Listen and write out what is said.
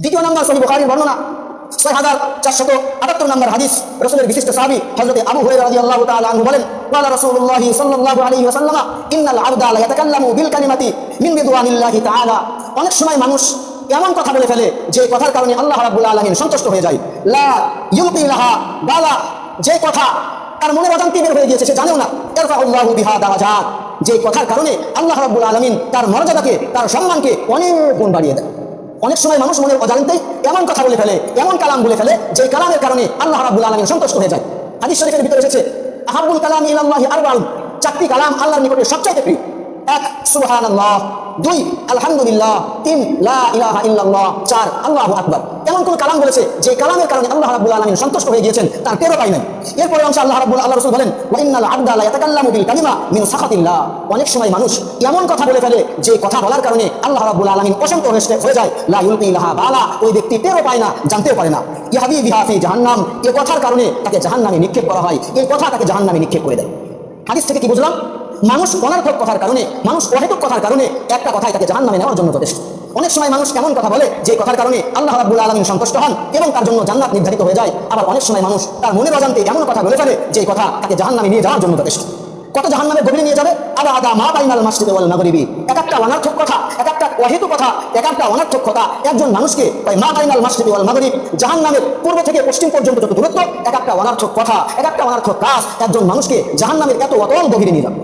দ্বিতীয় নম্বর সহিহ বুখারীর বর্ণনা 6478 নম্বর হাদিস, রাসূলের বিশিষ্ট সাহাবী হযরত আবু হুরায়রা রাদিয়াল্লাহু তাআলা আনহু বলেন, ক্বালা রাসূলুল্লাহ সাল্লাল্লাহু আলাইহি ওয়াসাল্লাম, ইন্নাল আবদা লা ইয়াতাকাল্লামু বিল কালিমাতি মিন রিদওয়ানিল্লাহি তাআলা। অনেক সময় মানুষ এমন কথা বলে ফেলে যে কথার কারণে আল্লাহ রাব্বুল আলামিন সন্তুষ্ট হয়ে যায়। লা ইউলকি লাহা বালা, যে কথা তার মনে অজান্তে বের হয়ে গিয়েছে, সে জানেও না। ইরফাউল্লাহু বিহা দারাজাত, যে কথার কারণে আল্লাহ রাব্বুল আলামিন তার মর্যাদাকে, তার সম্মানকে অনেক গুণ বাড়িয়ে দেয়। অনেক সময় মানুষ মনের অজান্তেই এমন কথা বলে ফেলে, এমন কালাম বলে ফেলে, যে কালামের কারণে আল্লাহ রাব্বুল আলামিন সন্তুষ্ট হয়ে যায়। হাদিস শরীফের ভিতরে এসেছে, আহাব্বুল কালামি ইলাল্লাহি আরবাউন, চারটি কালাম আল্লাহর নিকটে সবচেয়ে প্রিয়। এক, সুবহানাল্লাহ; দুই, আলহামদুলিল্লাহ; তিন, লা ইলাহা ইল্লাল্লাহ; চার, আল্লাহু আকবার। এমন কোন কালাম বলেছে যে কালামের কারণে আল্লাহ রাব্বুল আলামিন সন্তুষ্ট হয়ে গিয়েছেন, তার টেরও পাই নাই। এরপরে অংশে আল্লাহ রাসূল বলেন, ওয়া ইন্নাল আবদা লা ইয়াতাকাল্লামু বিল কালিমা মিন সাখাতিল্লাহ। অনেক সময় মানুষ এমন কথা বলে ফেলে যে কথা বলার কারণে আল্লাহ রাব্বুল আলামিন অসন্তুষ্ট হয়ে যায়। লা ইউলকি লাহা বালা, ওই ব্যক্তি টেরও পায় না, জানতেও পারে না। ইয়াহদি বিহা ফি জাহান্নাম, এই কথার কারণে তাকে জাহান্নামে নিক্ষেপ করা হয়, এই কথা তাকে জাহান্নামে নিক্ষেপ করে দেয়। হাদিস থেকে কি বুঝলাম? মানুষ অনর্থক কথার কারণে, মানুষ অহেতুক কথার কারণে একটা কথাই তাকে জাহান্নামে নেওয়ার জন্য যথেষ্ট। অনেক সময় মানুষ এমন কথা বলে যে কথার কারণে আল্লাহ রাব্বুল আলামিন সন্তুষ্ট হন এবং তার জন্য জান্নাত নির্ধারিত হয়ে যায়। আবার অনেক সময় মানুষ তার মনের অজান্তে এমন কথা বলে ফেলে যে কথা তাকে জাহান্নামে নিয়ে যাওয়ার জন্য যথেষ্ট। কত জাহান্নামে গভীরে নিয়ে যাবে। আদা মা বাইনাল মাসজিদি ওয়াল মাগরিবি, এক একটা অনর্থক কথা, এক একটা অহেতুক কথা, এক একটা অনর্থক কথা একজন মানুষকে মা বাইনাল মাসজিদি ওয়াল মাগরিব, জাহান্নামের পূর্ব থেকে পশ্চিম পর্যন্ত যত দূরত্ব, এক একটা অনর্থক কথা, এক একটা অনর্থক কাজ একজন মানুষকে জাহান্নামের এত অতল গভীরে নিয়ে যাবে।